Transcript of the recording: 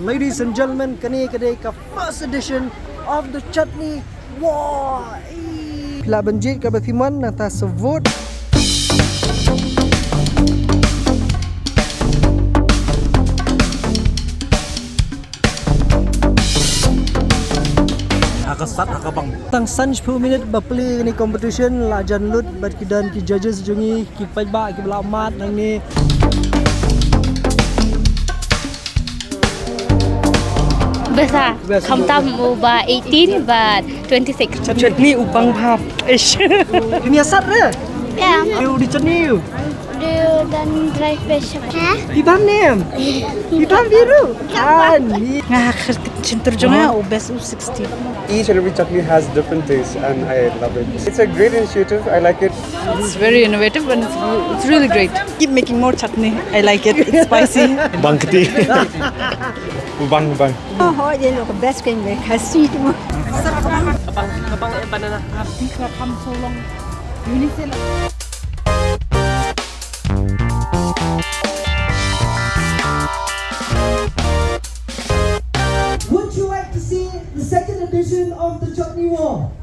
Ladies and gentlemen, kani kedai ka first edition of the chutney. Wow! Pila banjit ka bathiman nata sevut. Tang san 10 minit bapli ni competition la jan lut bat kidan ki judges jungi ki pajba ki belamat nang ni. Besar. Kamtam ubah 18 but 26. Chutney upang bhap. Ish. Ini asat re. Ya. You di chutney you. Dia dan dry fish. Ha? Hitam nem. Hitam biru. Kan. Nah, terjemahnya obes 60. Each and every chutney has different tastes and I love it. It's a great initiative. I like it. It's very innovative and it's really great. Keep making more chutney. I like it. It's spicy. Bangkati. Ubang. Oh, dia lo best kan me kasi tu. Kapang banana. Come so long. Would you like to see the second edition of the chutney war?